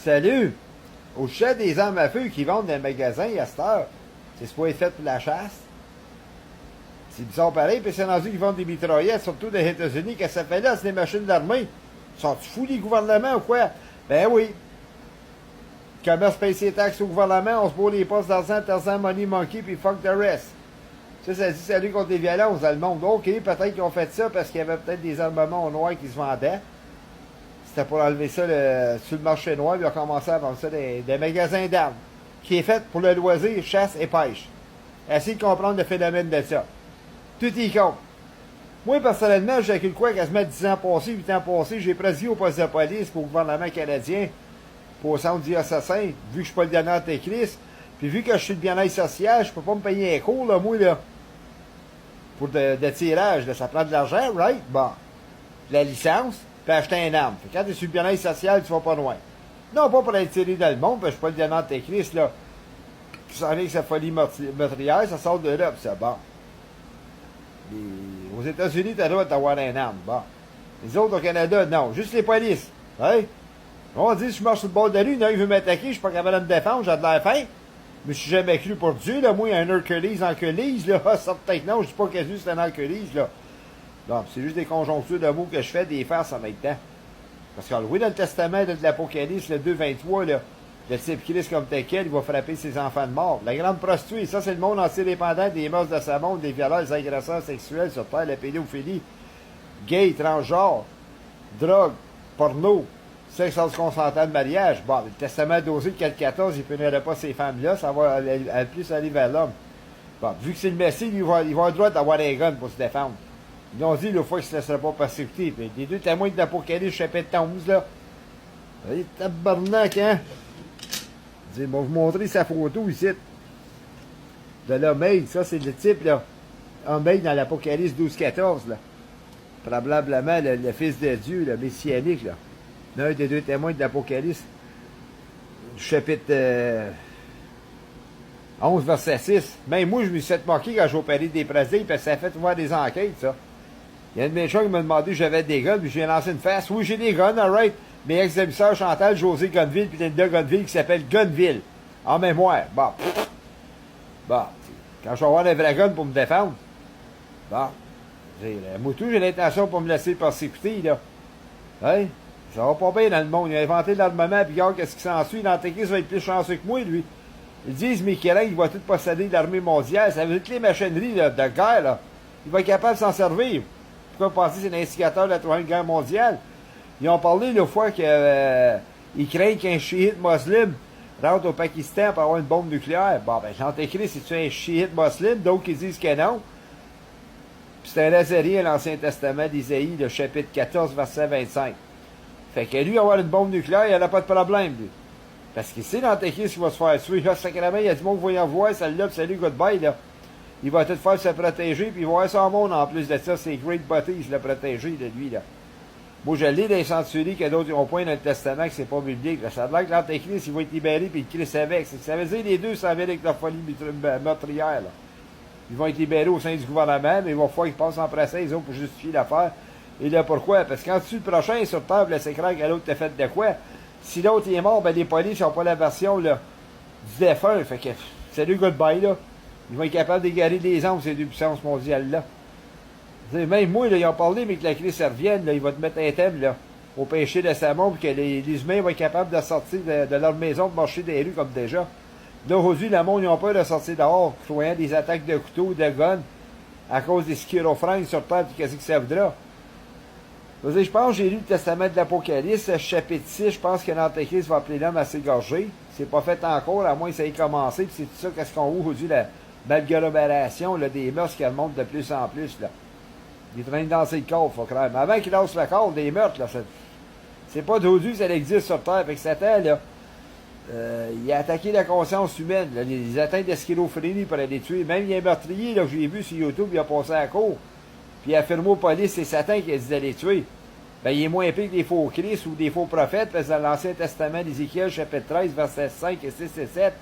Salut! Au sujet des armes à feu qui vendent dans les magasins à cette heure, c'est pas fait pour la chasse. C'est bizarre pareil, puis c'est rendu qu'ils vendent des mitraillettes, surtout des États-Unis, qu'est-ce que ça fait là, c'est des machines d'armée. Sont-ils fous les gouvernements ou quoi? Ben oui. Commerce paye ses taxes au gouvernement, on se bourre les postes d'argent, Tarzan, Money Monkey, puis fuck the rest. Ça dit salut contre les violences dans le monde. Ok, peut-être qu'ils ont fait ça parce qu'il y avait peut-être des armements au noir qui se vendaient. C'était pour enlever ça sur le marché noir, ils ont commencé à vendre ça des magasins d'armes, qui est fait pour le loisir, chasse et pêche. Essayez de comprendre le phénomène de ça. Tout y compte. Moi, personnellement, j'ai calculé quoi, quasiment 10 ans passés, 8 ans passés, j'ai présidé au poste de police pour le gouvernement canadien, pour le centre d'assassins, vu que je suis pas le dernier antéchrist, puis vu que je suis le bien-être social, je peux pas me payer un cours, là, moi, là, pour de tirage, là, ça prend de l'argent, right? Bon. La licence, puis acheter un arme. Fait que quand tu es sur le bien-être social, tu vas pas loin. Non, pas pour être tiré dans le monde, parce que je suis pas le dernier antéchrist, là. Tu savais avec sa folie meurtrière, ça sort de là, puis c'est bon. Aux États-Unis, tu as le droit d'avoir un arme. Bon. Les autres au Canada, non. Juste les polices. Hein? On dit, si je marche sur le bord de la rue, il veut m'attaquer, je suis pas capable de me défendre, j'ai de l'air faim. Mais je suis jamais cru pour Dieu, là. Moi, il y a un Hercules en Hercules, là. Ça peut-être non, je dis pas que Jésus c'est un Hercules, là. Non, c'est juste des conjonctures de mots que je fais, des farces en même temps. Parce que oui, dans le testament de l'Apocalypse, le 2,23, là, le type Christ comme tel quel, il va frapper ses enfants de mort. La grande prostituée, ça c'est le monde entier dépendant des mœurs de sa monde, des violeurs, des agresseurs sexuels sur terre, la pédophilie, gay, transgenre, drogue, porno, sexe hors consentant de mariage. Bon, le testament d'Osée de 4,14, il ne punirait pas ces femmes-là, ça va plus aller vers l'homme. Bon, vu que c'est le Messie, il va avoir le droit d'avoir un gun pour se défendre. Ils ont dit, le fois qu'il ne se laisserait pas persécuter. Les deux témoins de l'Apocalypse, chapitre 11, là. Allez, tabarnak, hein? Je vais vous montrer sa photo ici. De l'homme, ça, c'est le type, là. Homme dans l'Apocalypse 12-14, là. Probablement le Fils de Dieu, le messianique, là. L'un des deux témoins de l'Apocalypse. Chapitre 11, verset 6. Même moi, je me suis fait moquer quand j'ai opéré des Brésil, parce que ça a fait voir des enquêtes, ça. Il y a une de mes gens qui m'a demandé si j'avais des guns, puis j'ai lancé une face. Oui, j'ai des guns, alright. Mes ex-émissaires Chantal, José Gunville, puis Linda Gunville, qui s'appelle Gunville. En mémoire. Bon. Bon. Quand je vais avoir un vrai gun pour me défendre. Bon. Moi, tout, j'ai l'intention pour me laisser persécuter, là. Hein? Ça va pas bien dans le monde. Il a inventé l'armement, puis regarde qu'est-ce qui s'ensuit. L'Antéchrist va être plus chanceux que moi, lui. Ils disent, Michel, il va tout posséder l'armée mondiale. Ça veut dire que les machineries là, de guerre, là, il va être capable de s'en servir. Pourquoi penser que c'est l'instigateur de la Troisième Guerre mondiale? Ils ont parlé la fois qu'ils craignent qu'un chiite musulman rentre au Pakistan pour avoir une bombe nucléaire. Bon, ben, l'Antéchrist, c'est-tu un chiite musulman? D'autres qui disent que non. Puis c'est un Nazérien, l'Ancien Testament d'Isaïe, le chapitre 14, verset 25. Fait que lui, avoir une bombe nucléaire, il n'y a pas de problème, lui. Parce qu'il sait l'Antéchrist qui va se faire tuer. Là, sacrément, il y a du monde qui va y en voir, celle-là, puis salut, goodbye, là. Il va tout faire se protéger, puis il va avoir son monde en plus de ça. C'est Great Butties, le protéger de lui, là. Moi, je lis des centuries que d'autres n'ont point dans le Testament, que c'est pas biblique. Là. Ça a l'air que l'Antéchrist, il va être libéré, puis le Christ avec. Ça veut dire les deux s'en viennent avec leur folie meurtrière, là. Ils vont être libérés au sein du gouvernement, mais il va falloir qu'ils passent en procès, ils ont pour justifier l'affaire. Et là, pourquoi? Parce que quand tu le prochain est sur table, c'est clair que l'autre t'a fait de quoi? Si l'autre est mort, ben les polices n'ont pas la version là, du défunt. Fait que, salut, goodbye, là. Ils vont être capables d'égarer les armes, ces deux puissances mondiales-là. Même moi, là, ils ont parlé, mais que la crise revienne, là, ils vont te mettre un thème, là, au péché de sa mort, puis que les humains vont être capables de sortir de leur maison, de marcher des rues comme déjà. Là, aujourd'hui, le monde, ils ont peur de sortir dehors, croyant des attaques de couteaux, de guns, à cause des schizophrènes sur terre, puis qu'est-ce que ça voudra. Je pense que j'ai lu le testament de l'Apocalypse, chapitre 6, je pense que l'Antéchrist va appeler l'homme à s'égorger. C'est pas fait encore, à moins que ça ait commencé, puis c'est tout ça qu'est-ce qu'on voit aujourd'hui, la malglobération des mœurs qui remontent de plus en plus, là. Il est en train de danser le corps, faut croire. Mais avant qu'il lance le corps, des meurtres, là, c'est pas d'aujourd'hui que ça existe sur Terre. Fait que Satan, là, il a attaqué la conscience humaine, là, les atteintes de schizophrénie pour aller tuer. Même il y a un meurtrier, là, que j'ai vu sur YouTube, il a passé à la cour. Puis il a affirmé aux polices, c'est Satan qui a dit d'aller tuer. Ben, il est moins pire que des faux Christ ou des faux prophètes, parce que dans l'Ancien Testament d'Ézéchiel, chapitre 13, versets 5 et 6 et 7,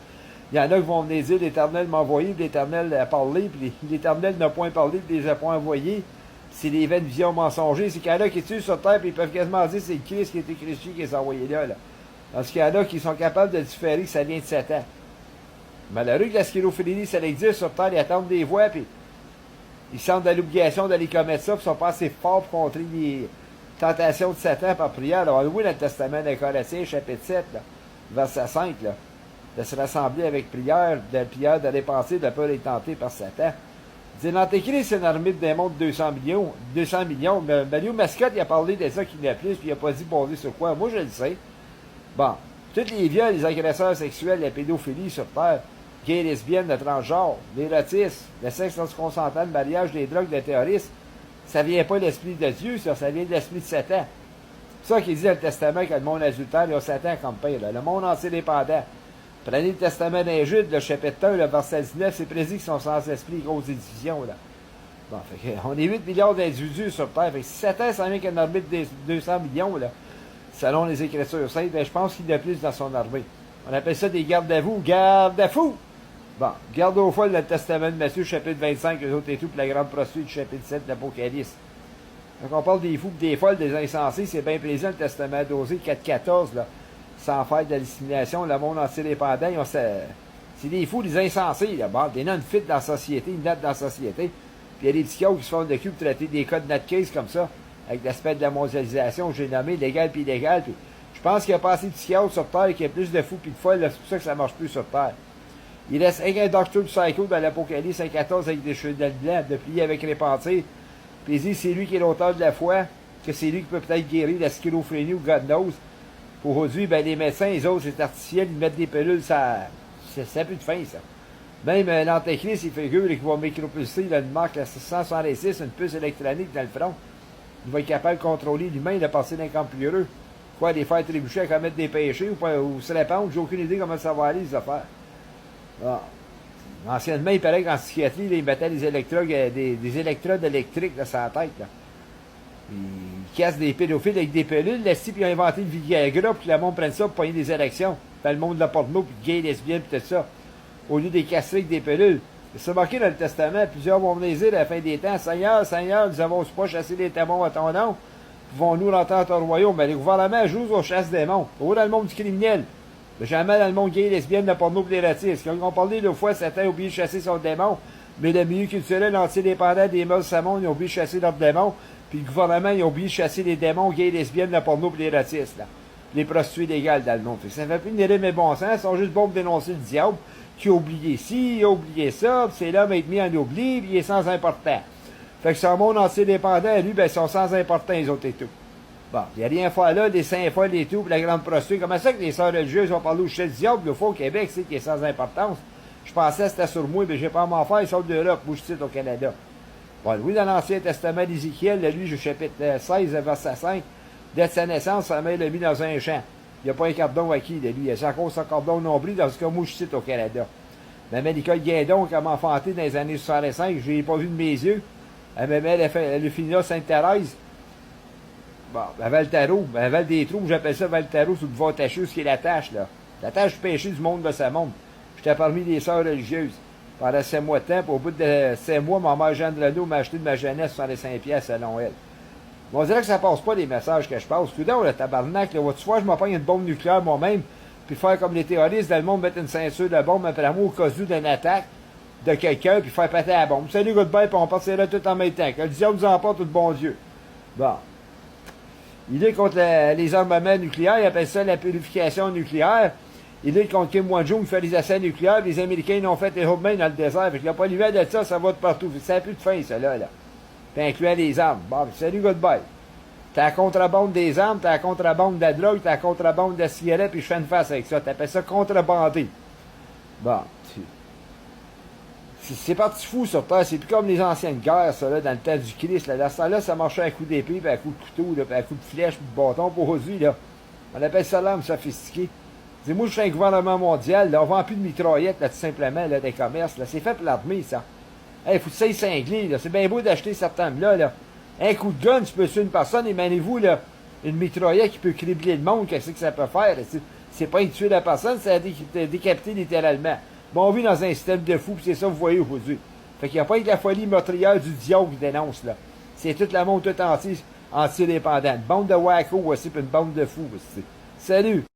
il y en a qui vont venir dire, l'Éternel m'a envoyé, puis l'Éternel a parlé, puis l'Éternel n'a point parlé, puis il les a point envoyés. C'est des visions mensongères. C'est qu'il y en a qui tuent sur terre, puis ils peuvent quasiment dire que c'est le Christ qui a été crucifié qui les a envoyés là. Dans ce cas-là, qui sont capables de différer que ça vient de Satan. Malheureux que la schizophrénie, ça existe sur Terre, ils attendent des voix, puis ils sentent de l'obligation d'aller commettre ça, puis ils sont pas assez forts pour contrer les tentations de Satan par prière. Alors, oui, dans le Testament des Colossiens, chapitre 7, là, verset 5, là, de se rassembler avec prière, de dépenser, de ne pas être tenté par Satan. Il dit, l'Antéchrist, c'est une armée de démons de 200 millions. 200 millions. Mais Mario Mascotte, il a parlé de ça qu'il y en a plus, puis il n'a pas dit basé sur quoi. Moi, je le sais. Bon. Tous les viols, les agresseurs sexuels, la pédophilie sur Terre, gays, lesbiennes, le transgenre, l'érotisme, le sexe non consentant, le mariage, les drogues, le terrorisme, ça vient pas de l'esprit de Dieu, ça vient de l'esprit de Satan. C'est ça qu'il dit dans le Testament que le monde adultère, il y a Satan comme père. Là. Le monde entier dépendant. Prenez le Testament d'un Jude, le chapitre 1, le verset 19, c'est prédit qu'ils sont sans esprit, grosse division. Là. Bon, fait que, on est 8 milliards d'individus sur Terre. Fait que si Satan s'en vient qu'une armée de 200 millions, là, selon les Écritures saintes, ben, je pense qu'il y a plus dans son armée. On appelle ça des gardes-à-vous. Garde-à-fous! Bon, garde au foie le Testament de Matthieu, chapitre 25, les autres et tout, puis la grande prostituée du chapitre 7 de l'Apocalypse. Quand on parle des fous, des folles, des insensés, c'est bien présent le Testament d'Osée 4.14, là. Sans faire de la discrimination, le monde entier dépendant, c'est des fous, des insensés, là. Bon, des non-fit dans la société, ils naissent dans la société. Puis il y a des petits qui se font de cul pour traiter des cas de nutcase comme ça, avec l'aspect de la mondialisation, j'ai nommé légal puis illégal. Puis je pense qu'il y a pas assez de psychiatres sur Terre, qu'il y a plus de fous puis de folles, c'est pour ça que ça marche plus sur Terre. Il laisse un docteur psycho dans l'Apocalypse 5.14 avec des cheveux blancs, de plier avec repentir. Puis il dit c'est lui qui est l'auteur de la foi, que c'est lui qui peut peut-être guérir la schizophrénie ou God knows. Pour aujourd'hui, ben, les médecins, les autres, c'est artificiel, ils mettent des pilules, ça plus de fin, ça. Même l'Antéchrist, il figure qu'il va micropulser, il a une marque, la 666, une puce électronique dans le front. Il va être capable de contrôler l'humain, de passer d'un camp plus heureux. Quoi, les faire trébucher à commettre des péchés ou se répandre, j'ai aucune idée comment ça va aller, les affaires. Bon. Anciennement, il paraît qu'en psychiatrie, là, ils mettaient des électrodes électriques là, sur la tête. Là. Ils cassent des pédophiles avec des pilules, là, puis ils ont inventé le Viagra pour que le monde prenne ça pour pogner des érections. Dans le monde de la porno, puis gay, lesbienne, puis tout ça. Au lieu des castrer avec des pilules. C'est marqué dans le Testament, plusieurs vont venir dire à la fin des temps, Seigneur, Seigneur, nous avons pas chassé les démons à ton nom. Pouvons-nous rentrer dans ton royaume? Mais les gouvernements jouent aux chasses des démons. Au dans le monde du criminel. Jamais dans le monde gay, lesbienne, la porno et l'érotisme. Quand on parlait l'autre fois, Satan a oublié de chasser son démon. Mais le milieu culturel entier-dépendant des mœurs Samon, ils ont oublié de chasser leurs démons. Puis le gouvernement, ils ont oublié de chasser les démons gays, lesbiennes, la porno et l'érotisme. Les prostituées légales dans le monde. Ça fait plus de rime et bon sens. Ils sont juste bons pour dénoncer le diable qui a oublié ci, il a oublié ça. Puis c'est l'homme est mis en oubli, puis il est sans important. Fait que son monde entier-dépendant, lui, ben, ils sont sans important, les autres et tout. Bon, il n'y a rien à faire là, les saints folles et tout, puis la grande prostituée. Comment ça que les sœurs religieuses ont parlé au chef du diable, le faux au Québec, c'est qui est sans importance? Je pensais que c'était sur moi, mais j'ai pas à m'en faire, ils sont d'Europe, moi je cite au Canada. Bon, oui, dans l'Ancien Testament d'Ézéchiel, lui, au chapitre 16, verset 5, dès sa naissance, sa mère l'a mis dans un champ. Il n'y a pas un cordon acquis de lui. Il y a encore son cordon nombril, dans ce cas, moi je cite au Canada. Ma mère Nicole Guindon, qui m'a enfanté dans les années 65, je ne l'ai pas vu de mes yeux. Elle a fini là, Sainte-Thérèse. Bon, à Val-Tarot, à Val-des-Trous, j'appelle ça Val-Tarot, sous le bord tachu, ce qui est la tâche, là. La tâche du péché du monde de ce monde. J'étais parmi les sœurs religieuses. Pendant 5 mois de temps, puis au bout de 5 mois, ma mère Jeanne Renaud m'a acheté de ma jeunesse 65 pièces selon elle. On dirait que ça passe pas les messages que je passe. Tout d'un, le tabarnak, là, tu vois, je m'en une bombe nucléaire moi-même, puis faire comme les terroristes dans le monde, mettre une ceinture de bombe après moi au cas où d'une attaque de quelqu'un, puis faire péter la bombe. Salut, goodbye, puis on partirait tout en même temps. Que le diable nous emporte, tout bon Dieu. Bon. Il est contre les armements nucléaires, il appelle ça la purification nucléaire. Il est contre Kim Jong-un qui fait les essais nucléaires, les Américains n'ont fait les mains dans le désert. Fait qu'il n'y a pas l'hiver de ça, ça va de partout. Ça n'a plus de fin, ça, là. Puis incluant les armes. Bon, salut, goodbye. T'as la contrebande des armes, t'as la contrebande de la drogue, t'as la contrebande de la cigarette, puis je fais une face avec ça. T'appelles ça contrebandé. Bon, c'est parti fou sur Terre. C'est plus comme les anciennes guerres, ça, là, dans le temps du Christ. Là, dans ce temps-là, ça marchait à coup d'épée, puis à coup de couteau, là, puis à coup de flèche, puis de bâton. Pour aujourd'hui, là, on appelle ça l'arme sophistiquée. Dis-moi, je suis un gouvernement mondial, là, on vend plus de mitraillettes, là, tout simplement, là, des commerces, là. C'est fait pour l'armée, ça. Hey, faut que ça cinglé, là. C'est bien beau d'acheter cette arme-là, là. Un coup de gun, tu peux tuer une personne, et menez-vous, là, une mitraillette qui peut cribler le monde, qu'est-ce que ça peut faire? C'est pas une tuer la personne, c'est décapiter littéralement. Bon, on vit dans un système de fous, c'est ça que vous voyez aujourd'hui. Fait qu'il n'y a pas que la folie meurtrière du diable qui dénonce, là. C'est toute la monde tout entier, anti-dépendante. Une bande de wacko aussi, puis une bande de fous aussi. Salut!